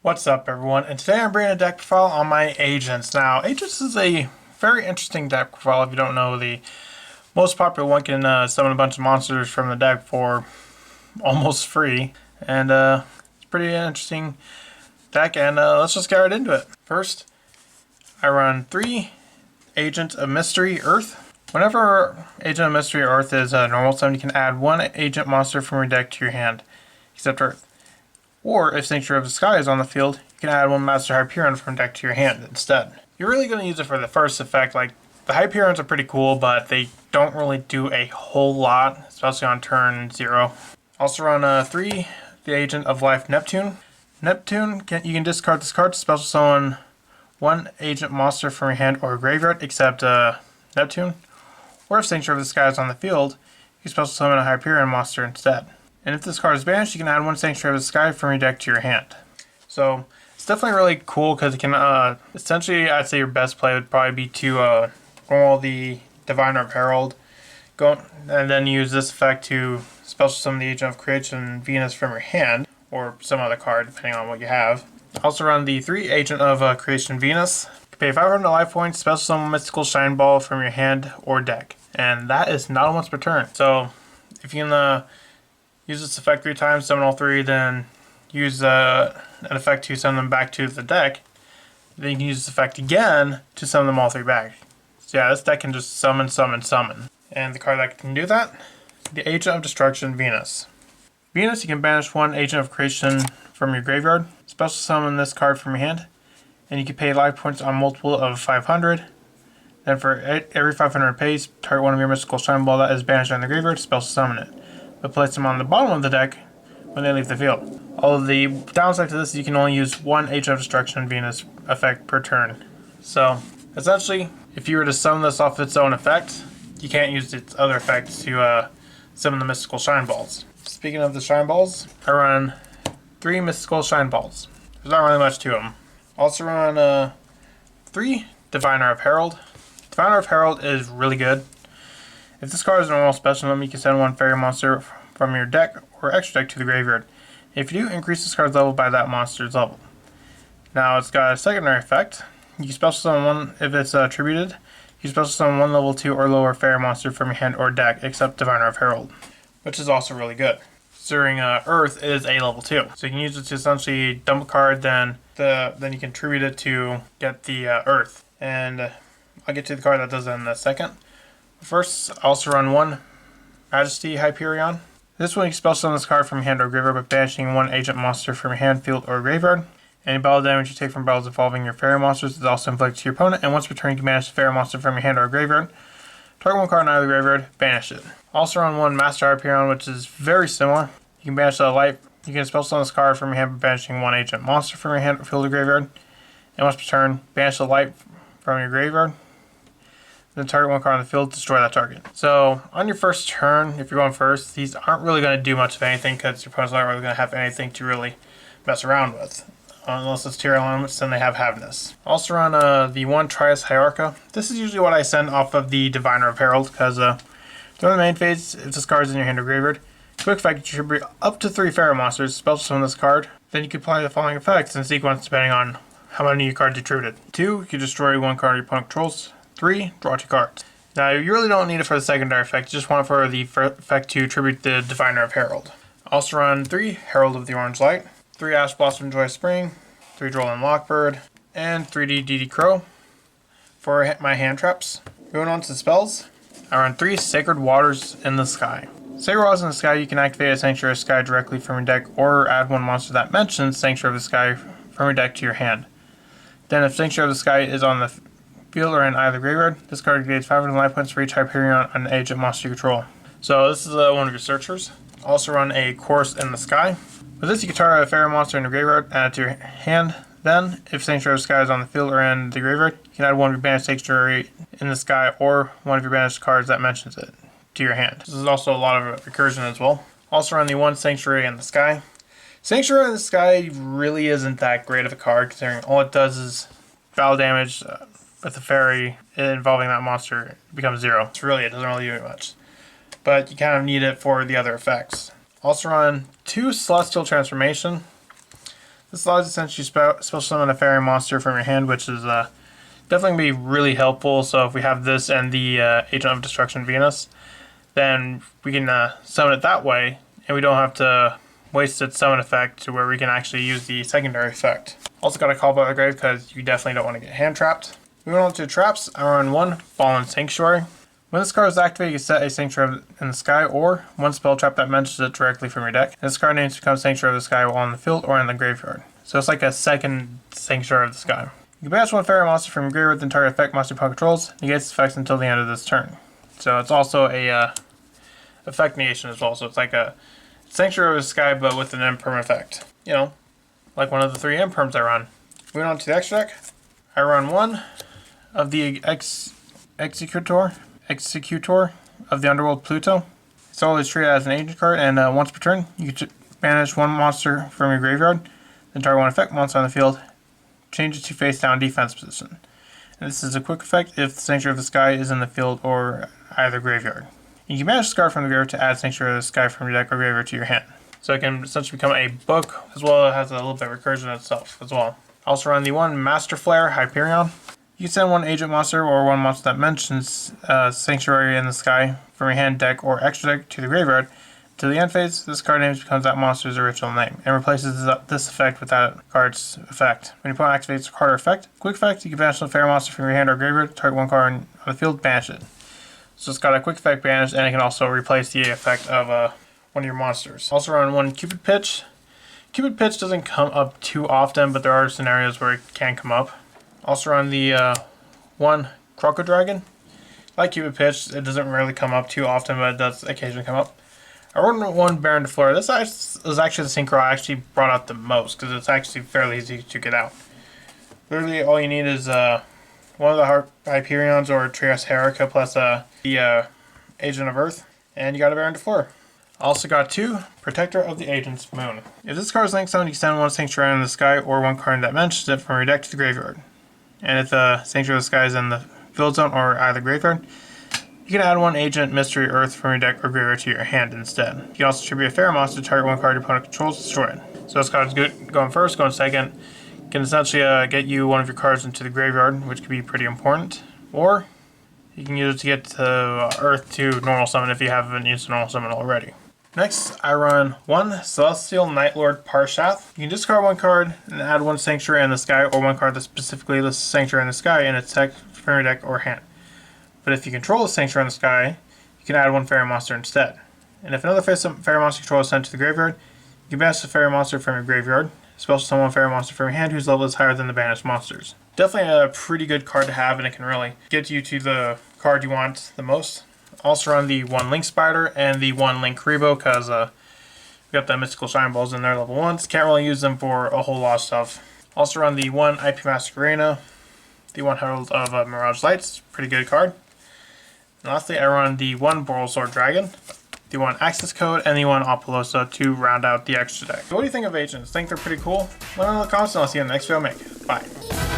What's up, everyone? And today I'm bringing a deck profile on my Agents. Now, Agents is a very interesting deck profile. If you don't know, the most popular one can summon a bunch of monsters from the deck for almost free. And it's a pretty interesting deck, and let's just get right into it. First, I run 3 Agent of Mystery Earth. Whenever Agent of Mystery Earth is normal summon, you can add 1 Agent monster from your deck to your hand, except Earth. Or, if Sanctuary of the Sky is on the field, you can add 1 Master Hyperion from deck to your hand instead. You're really going to use it for the first effect. Like, the Hyperions are pretty cool, but they don't really do a whole lot, especially on turn 0. Also run 3, the Agent of Life Neptune. Neptune, you can discard this card to special summon 1 Agent monster from your hand or graveyard, except Neptune. Or if Sanctuary of the Sky is on the field, you can special summon a Hyperion monster instead. And if this card is banished, you can add 1 Sanctuary of the Sky from your deck to your hand. So it's definitely really cool because it can, essentially, I'd say your best play would probably be to roll the Diviner of Herald, and then use this effect to special summon the Agent of Creation Venus from your hand, or some other card, depending on what you have. Also run the 3 Agent of Creation Venus. You pay 500 life points, special summon Mystical Shine Ball from your hand or deck. And that is not once per turn. So if you can use this effect 3 times, summon all 3, then use an effect to send them back to the deck. Then you can use this effect again to summon them all 3 back. So yeah, this deck can just summon. And the card that can do that, the Agent of Destruction Venus. Venus, you can banish 1 Agent of Creation from your graveyard, special summon this card from your hand, and you can pay life points on multiple of 500. Then for every 500 pays, target 1 of your Mystical Shine Ball that is banished on the graveyard, special summon it. But place them on the bottom of the deck when they leave the field. All of the downside to this is you can only use 1 Agent of Destruction Venus effect per turn. So, essentially, if you were to summon this off its own effect, you can't use its other effects to summon the Mystical Shine Balls. Speaking of the Shine Balls, I run 3 Mystical Shine Balls. There's not really much to them. Also run 3 Diviner of Herald. Diviner of Herald is really good. If this card is a normal special summon, you can send 1 fairy monster from your deck or extra deck to the graveyard. If you do, increase this card's level by that monster's level. Now, it's got a secondary effect. You can special summon 1 if it's attributed. You can special summon 1 level 2 or lower fairy monster from your hand or deck, except Diviner of Herald, which is also really good. Considering Earth is a level 2. So you can use it to essentially dump a card, then you can attribute it to get the Earth. And I'll get to the card that does that in a second. First, I also run 1 Majesty Hyperion. This one you can special summon this card from your hand or graveyard by banishing 1 Agent monster from your hand, field, or graveyard. Any battle damage you take from battles involving your fairy monsters is also inflicted to your opponent, and once per turn you can banish a fairy monster from your hand or graveyard. Target 1 card in either graveyard, banish it. Also run 1 Master Hyperion, which is very similar. You can banish a light. You can special summon this card from your hand by banishing 1 Agent monster from your hand or field or graveyard. And once per turn, banish a light from your graveyard. Then target 1 card on the field, destroy that target. So, on your first turn, if you're going first, these aren't really going to do much of anything because your opponent's not really going to have anything to really mess around with. Unless it's tier elements, then they have Havness. Also run the 1 Trias Hierarcha. This is usually what I send off of the Diviner of Herald, because during the main phase, if this card is in your hand or graveyard, quick effect, you tribute up to 3 fairy monsters, special summon this card. Then you can apply the following effects in sequence depending on how many cards you attributed. 2, you can destroy 1 card your opponent controls. 3, draw 2 cards. Now, you really don't need it for the secondary effect, you just want it for the effect to tribute the Diviner of Herald. Also run 3 Herald of the Orange Light, 3 Ash Blossom Joy Spring, 3 Droll Lockbird, and 3D DD Crow for my hand traps. Going on to spells, I run 3 Sacred Waters in the Sky. Sacred Waters in the Sky, you can activate a Sanctuary of the Sky directly from your deck, or add 1 monster that mentions Sanctuary of the Sky from your deck to your hand. Then if Sanctuary of the Sky is on the field or in either graveyard, this card gains 500 life points for each Hyperion on an Agent monster you control. So this is one of your searchers. Also run a Chorus in the Sky. With this, you can target a fairy monster in your graveyard, add it to your hand. Then, if Sanctuary of the Sky is on the field or in the graveyard, you can add 1 of your banished Sanctuary in the Sky or 1 of your banished cards that mentions it to your hand. This is also a lot of recursion as well. Also run the 1 Sanctuary in the Sky. Sanctuary in the Sky really isn't that great of a card, considering all it does is battle damage with the fairy involving that monster becomes 0. It doesn't really do much. But you kind of need it for the other effects. Also run 2 Celestial Transformation. This allows you essentially special summon a fairy monster from your hand, which is definitely going to be really helpful. So if we have this and the Agent of Destruction Venus, then we can summon it that way, and we don't have to waste its summon effect to where we can actually use the secondary effect. Also got to call by the grave because you definitely don't want to get hand trapped. Moving on to traps, I run 1 Fallen Sanctuary. When this card is activated, you can set a Sanctuary in the sky or 1 spell trap that mentions it directly from your deck. This card names becomes Sanctuary of the Sky while in the field or in the graveyard. So it's like a second Sanctuary of the Sky. You can banish 1 fairy monster from your graveyard, then target effect monster opponent controls, negates its effects until the end of this turn. So it's also a effect negation as well. So it's like a Sanctuary of the Sky but with an imperm effect. You know, like one of the 3 imperms I run. Moving on to the extra deck, I run 1 of the Executor of the Underworld Pluto. It's always treated as an agent card, and once per turn, you can banish 1 monster from your graveyard, then target 1 effect monster on the field, change it to face down defense position. And this is a quick effect if the Sanctuary of the Sky is in the field or either graveyard. You can banish this card from the graveyard to add Sanctuary of the Sky from your deck or graveyard to your hand. So it can essentially become a book, as well as it has a little bit of recursion itself as well. I also run the 1 Master Flare Hyperion. You can send 1 agent monster or 1 monster that mentions Sanctuary in the Sky from your hand, deck, or extra deck to the graveyard. To the end phase, this card name becomes that monster's original name and replaces this effect with that card's effect. When your opponent activates a card or effect, quick effect, you can banish a fairy monster from your hand or graveyard, target 1 card on the field, banish it. So it's got a quick effect banish, and it can also replace the effect of one of your monsters. Also run 1 Cupid Pitch. Cupid Pitch doesn't come up too often, but there are scenarios where it can come up. Also run the 1 Crocodragon. Like Cupid Pitch, it doesn't really come up too often, but it does occasionally come up. I run 1 Baron de Fleur. This is actually the synchro I actually brought out the most, because it's actually fairly easy to get out. Literally, all you need is 1 of the Hyperions or Trias Herica plus the Agent of Earth, and you got a Baron de Fleur. Also got 2 Protector of the Agent's Moon. If this card is linked someone, you can send 1 Sanctuary in the Sky or 1 card that mentions it from your deck to the graveyard. And if the Sanctuary of the Sky is in the field zone or either graveyard, you can add 1 Agent Mystery Earth from your deck or graveyard to your hand instead. You can also tribute a fairy monster to target 1 card your opponent controls, destroy it. So this card is good going first, going second. Can essentially get you 1 of your cards into the graveyard, which could be pretty important. Or you can use it to get Earth to normal summon if you haven't used normal summon already. Next, I run 1 Celestial Nightlord Parshath. You can discard 1 card and add 1 Sanctuary in the Sky or 1 card that specifically lists Sanctuary in the Sky in its deck, from your deck or hand. But if you control the Sanctuary in the Sky, you can add 1 fairy monster instead. And if another fairy monster control is sent to the graveyard, you can banish the fairy monster from your graveyard, special summon 1 fairy monster from your hand whose level is higher than the banished monsters. Definitely a pretty good card to have, and it can really get you to the card you want the most. Also run the 1 Link Spider and the 1 Link Rebo because we got the Mystical Shine Balls in there, level 1s. Can't really use them for a whole lot of stuff. Also run the 1 IP Masquerena, the 1 Herald of Mirage Lights, pretty good card. And lastly, I run the 1 Borrelsword Dragon, the 1 Access Code, and the 1 Apollosa to round out the extra deck. So what do you think of agents? Think they're pretty cool? Let me know in the comments, and I'll see you in the next video I make. Bye.